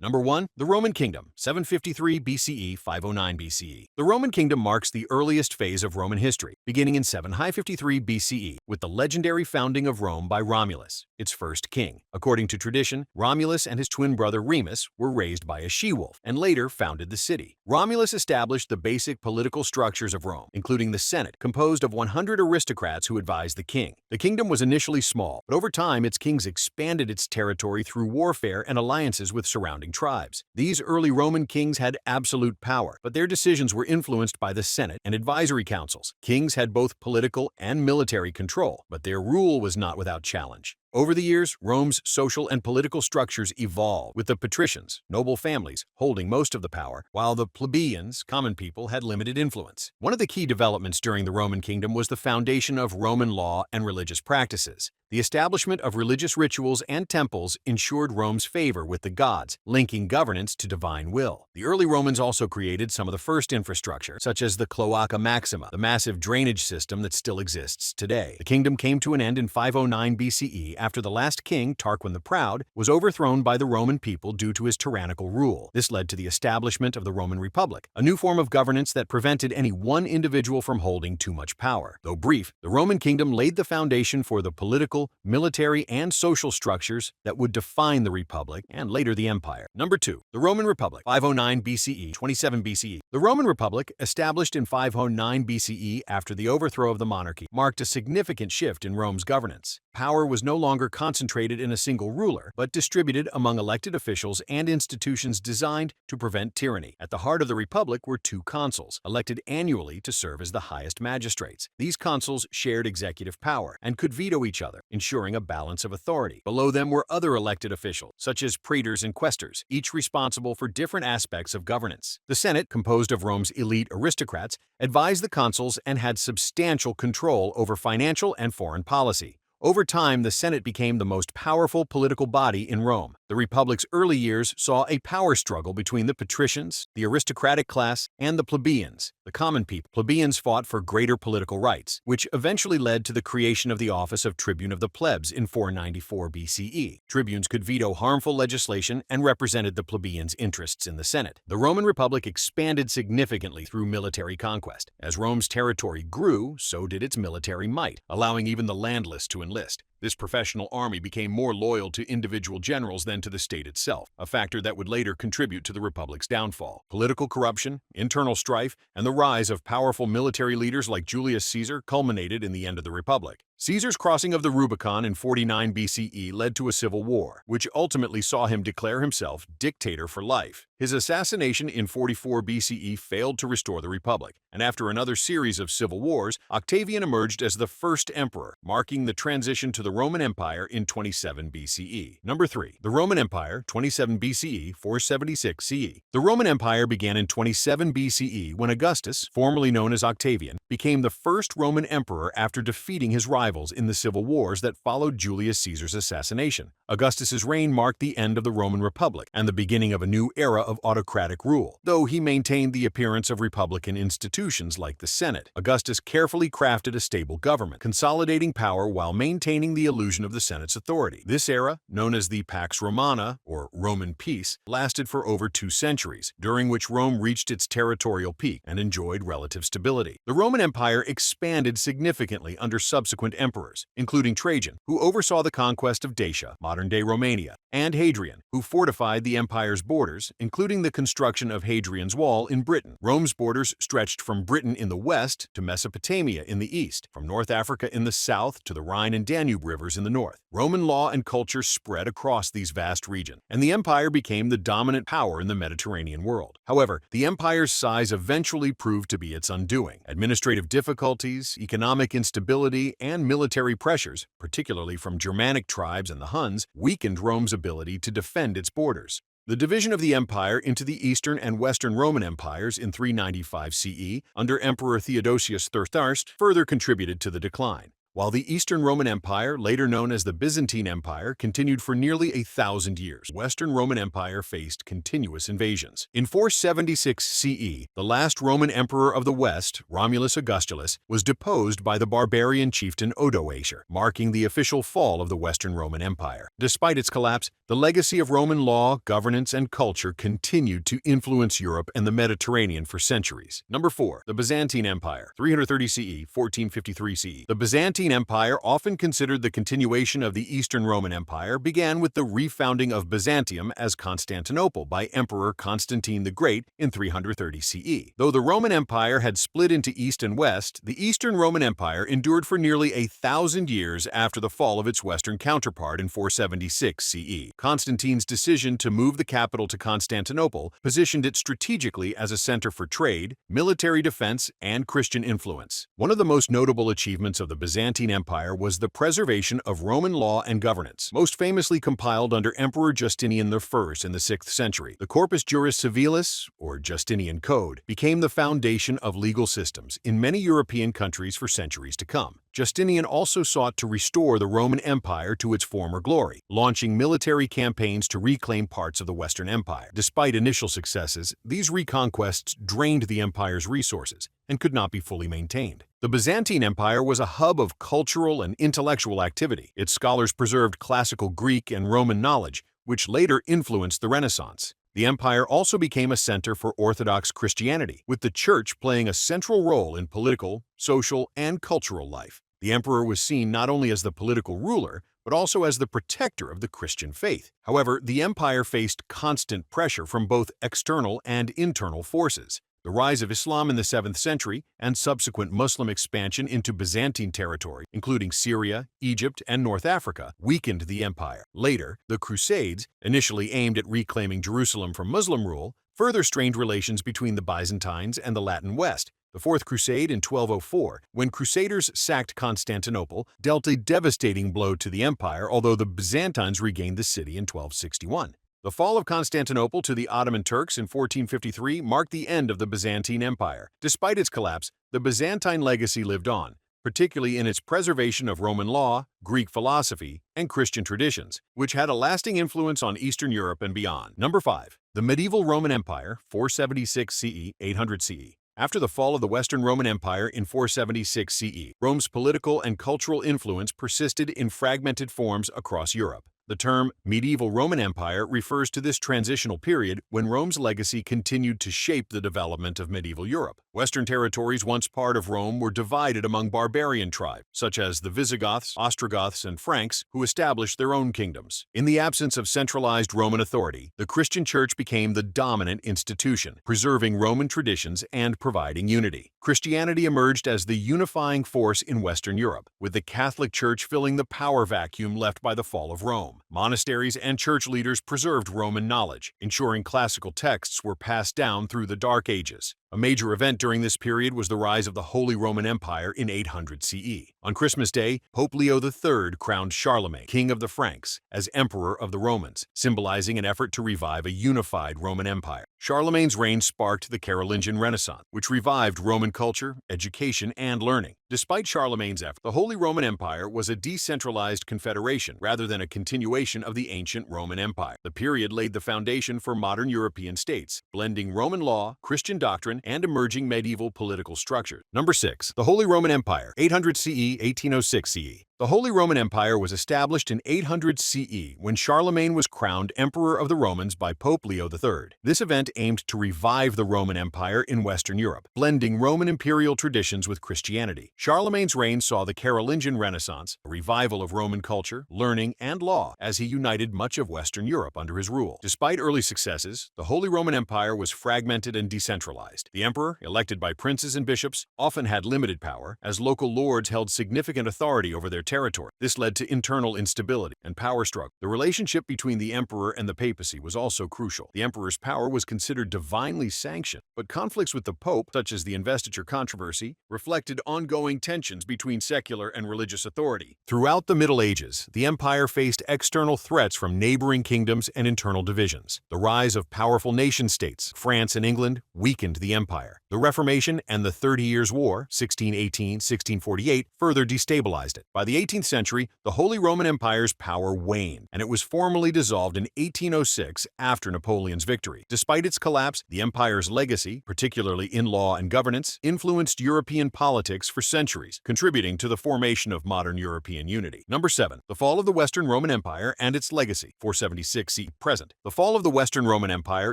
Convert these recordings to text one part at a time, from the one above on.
Number 1. The Roman Kingdom, 753 BCE, 509 BCE. The Roman Kingdom marks the earliest phase of Roman history, beginning in 753 BCE with the legendary founding of Rome by Romulus, its first king. According to tradition, Romulus and his twin brother Remus were raised by a she-wolf and later founded the city. Romulus established the basic political structures of Rome, including the Senate, composed of 100 aristocrats who advised the king. The kingdom was initially small, but over time its kings expanded its territory through warfare and alliances with surrounding tribes. These early Roman kings had absolute power, but their decisions were influenced by the Senate and advisory councils. Kings had both political and military control, but their rule was not without challenge. Over the years, Rome's social and political structures evolved, with the patricians, noble families, holding most of the power, while the plebeians, common people, had limited influence. One of the key developments during the Roman kingdom was the foundation of Roman law and religious practices. The establishment of religious rituals and temples ensured Rome's favor with the gods, linking governance to divine will. The early Romans also created some of the first infrastructure, such as the Cloaca Maxima, the massive drainage system that still exists today. The kingdom came to an end in 509 BCE after the last king, Tarquin the Proud, was overthrown by the Roman people due to his tyrannical rule. This led to the establishment of the Roman Republic, a new form of governance that prevented any one individual from holding too much power. Though brief, the Roman kingdom laid the foundation for the political, military, and social structures that would define the Republic and later the Empire. Number 2. The Roman Republic, 509 BCE, 27 BCE. The Roman Republic, established in 509 BCE after the overthrow of the monarchy, marked a significant shift in Rome's governance. Power was no longer concentrated in a single ruler, but distributed among elected officials and institutions designed to prevent tyranny. At the heart of the Republic were two consuls, elected annually to serve as the highest magistrates. These consuls shared executive power and could veto each other, ensuring a balance of authority. Below them were other elected officials, such as praetors and quaestors, each responsible for different aspects of governance. The Senate, composed of Rome's elite aristocrats, advised the consuls and had substantial control over financial and foreign policy. Over time, the Senate became the most powerful political body in Rome. The Republic's early years saw a power struggle between the patricians, the aristocratic class, and the plebeians, the common people. Plebeians fought for greater political rights, which eventually led to the creation of the office of tribune of the plebs in 494 BCE. Tribunes could veto harmful legislation and represented the plebeians' interests in the Senate. The Roman Republic expanded significantly through military conquest. As Rome's territory grew, so did its military might, allowing even the landless to enlist. This professional army became more loyal to individual generals than to the state itself, a factor that would later contribute to the Republic's downfall. Political corruption, internal strife, and the rise of powerful military leaders like Julius Caesar culminated in the end of the Republic. Caesar's crossing of the Rubicon in 49 BCE led to a civil war, which ultimately saw him declare himself dictator for life. His assassination in 44 BCE failed to restore the Republic, and after another series of civil wars, Octavian emerged as the first emperor, marking the transition to the Roman Empire in 27 BCE. Number 3. The Roman Empire, 27 BCE, 476 CE. The Roman Empire began in 27 BCE when Augustus, formerly known as Octavian, became the first Roman emperor after defeating his rivals in the civil wars that followed Julius Caesar's assassination. Augustus's reign marked the end of the Roman Republic and the beginning of a new era of autocratic rule. Though he maintained the appearance of republican institutions like the Senate, Augustus carefully crafted a stable government, consolidating power while maintaining the illusion of the Senate's authority. This era, known as the Pax Romana, or Roman peace, lasted for over 2 centuries, during which Rome reached its territorial peak and enjoyed relative stability. The Roman Empire expanded significantly under subsequent emperors, including Trajan, who oversaw the conquest of Dacia, modern-day Romania, and Hadrian, who fortified the empire's borders, including the construction of Hadrian's Wall in Britain. Rome's borders stretched from Britain in the west to Mesopotamia in the east, from North Africa in the south to the Rhine and Danube rivers in the north. Roman law and culture spread across these vast regions, and the empire became the dominant power in the Mediterranean world. However, the empire's size eventually proved to be its undoing. Administrative difficulties, economic instability, and military pressures, particularly from Germanic tribes and the Huns, weakened Rome's ability to defend its borders. The division of the empire into the Eastern and Western Roman empires in 395 CE under Emperor Theodosius III further contributed to the decline. while the Eastern Roman Empire, later known as the Byzantine Empire, continued for nearly 1,000 years. Western Roman Empire faced continuous invasions. In 476 CE, the last Roman emperor of the West, Romulus Augustulus, was deposed by the barbarian chieftain Odoacer, marking the official fall of the Western Roman Empire. Despite its collapse, the legacy of Roman law, governance, and culture continued to influence Europe and the Mediterranean for centuries. Number 4. The Byzantine Empire, 330 CE, 1453 CE. The Byzantine Empire, often considered the continuation of the Eastern Roman Empire, began with the refounding of Byzantium as Constantinople by Emperor Constantine the Great in 330 CE. Though the Roman Empire had split into East and West, the Eastern Roman Empire endured for nearly 1,000 years after the fall of its Western counterpart in 476 CE. Constantine's decision to move the capital to Constantinople positioned it strategically as a center for trade, military defense, and Christian influence. One of the most notable achievements of the Byzantine Empire was the preservation of Roman law and governance, most famously compiled under Emperor Justinian I in the 6th century. The Corpus Juris Civilis, or Justinian Code, became the foundation of legal systems in many European countries for centuries to come. Justinian also sought to restore the Roman Empire to its former glory, launching military campaigns to reclaim parts of the Western Empire. Despite initial successes, these reconquests drained the empire's resources and could not be fully maintained. The Byzantine Empire was a hub of cultural and intellectual activity. Its scholars preserved classical Greek and Roman knowledge, which later influenced the Renaissance. The empire also became a center for Orthodox Christianity, with the Church playing a central role in political, social, and cultural life. The emperor was seen not only as the political ruler, but also as the protector of the Christian faith. However, the empire faced constant pressure from both external and internal forces. The rise of Islam in the 7th century and subsequent Muslim expansion into Byzantine territory, including Syria, Egypt, and North Africa, weakened the empire. Later, the Crusades, initially aimed at reclaiming Jerusalem from Muslim rule, further strained relations between the Byzantines and the Latin West. The Fourth Crusade in 1204, when Crusaders sacked Constantinople, dealt a devastating blow to the empire, although the Byzantines regained the city in 1261. The fall of Constantinople to the Ottoman Turks in 1453 marked the end of the Byzantine Empire. Despite its collapse, the Byzantine legacy lived on, particularly in its preservation of Roman law, Greek philosophy, and Christian traditions, which had a lasting influence on Eastern Europe and beyond. Number 5. The Medieval Roman Empire, 476 CE, 800 CE. After the fall of the Western Roman Empire in 476 CE, Rome's political and cultural influence persisted in fragmented forms across Europe. The term medieval Roman Empire refers to this transitional period when Rome's legacy continued to shape the development of medieval Europe. Western territories once part of Rome were divided among barbarian tribes, such as the Visigoths, Ostrogoths, and Franks, who established their own kingdoms. In the absence of centralized Roman authority, the Christian Church became the dominant institution, preserving Roman traditions and providing unity. Christianity emerged as the unifying force in Western Europe, with the Catholic Church filling the power vacuum left by the fall of Rome. Monasteries and church leaders preserved Roman knowledge, ensuring classical texts were passed down through the Dark Ages. A major event during this period was the rise of the Holy Roman Empire in 800 CE. On Christmas Day, Pope Leo III crowned Charlemagne, king of the Franks, as Emperor of the Romans, symbolizing an effort to revive a unified Roman Empire. Charlemagne's reign sparked the Carolingian Renaissance, which revived Roman culture, education, and learning. Despite Charlemagne's effort, the Holy Roman Empire was a decentralized confederation rather than a continuation of the ancient Roman Empire. The period laid the foundation for modern European states, blending Roman law, Christian doctrine, and emerging medieval political structures. Number 6. The Holy Roman Empire, 800 CE, 1806 CE. The Holy Roman Empire was established in 800 CE when Charlemagne was crowned Emperor of the Romans by Pope Leo III. This event aimed to revive the Roman Empire in Western Europe, blending Roman imperial traditions with Christianity. Charlemagne's reign saw the Carolingian Renaissance, a revival of Roman culture, learning, and law, as he united much of Western Europe under his rule. Despite early successes, the Holy Roman Empire was fragmented and decentralized. The emperor, elected by princes and bishops, often had limited power, as local lords held significant authority over their territory. This led to internal instability and power struggle. The relationship between the emperor and the papacy was also crucial. The emperor's power was considered divinely sanctioned, but conflicts with the pope, such as the investiture controversy, reflected ongoing tensions between secular and religious authority. Throughout the Middle Ages, the empire faced external threats from neighboring kingdoms and internal divisions. The rise of powerful nation-states, France and England, weakened the empire. The Reformation and the 30 Years' War, 1618-1648, further destabilized it. By the 18th century, the Holy Roman Empire's power waned, and it was formally dissolved in 1806 after Napoleon's victory. Despite its collapse, the empire's legacy, particularly in law and governance, influenced European politics for centuries, contributing to the formation of modern European unity. Number 7. The fall of the Western Roman Empire and its legacy, 476 CE present. The fall of the Western Roman Empire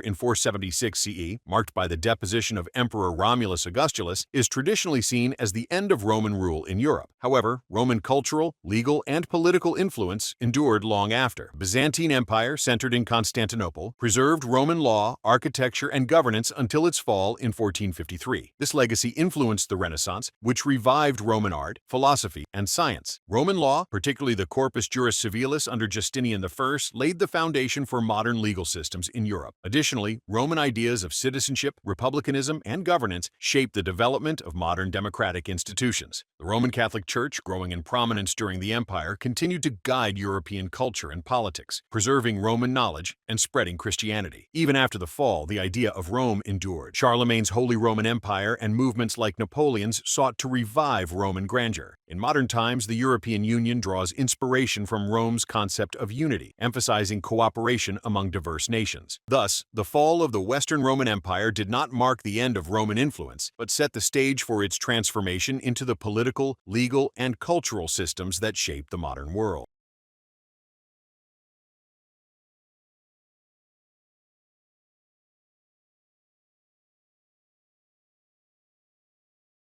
in 476 CE, marked by the deposition of Emperor Romulus Augustulus, is traditionally seen as the end of Roman rule in Europe. However, Roman cultural, legal, and political influence endured long after. The Byzantine Empire, centered in Constantinople, preserved Roman law, architecture, and governance until its fall in 1453. This legacy influenced the Renaissance, which revived Roman art, philosophy, and science. Roman law, particularly the Corpus Juris Civilis under Justinian I, laid the foundation for modern legal systems in Europe. Additionally, Roman ideas of citizenship, republicanism, and governance shaped the development of modern democratic institutions. The Roman Catholic Church, growing in prominence during the empire, continued to guide European culture and politics, preserving Roman knowledge and spreading Christianity. Even after the fall, the idea of Rome endured. Charlemagne's Holy Roman Empire and movements like Napoleon's sought to revive Roman grandeur. In modern times, the European Union draws inspiration from Rome's concept of unity, emphasizing cooperation among diverse nations. Thus, the fall of the Western Roman Empire did not mark the end of Roman influence, but set the stage for its transformation into the political, legal, and cultural systems that shape the modern world.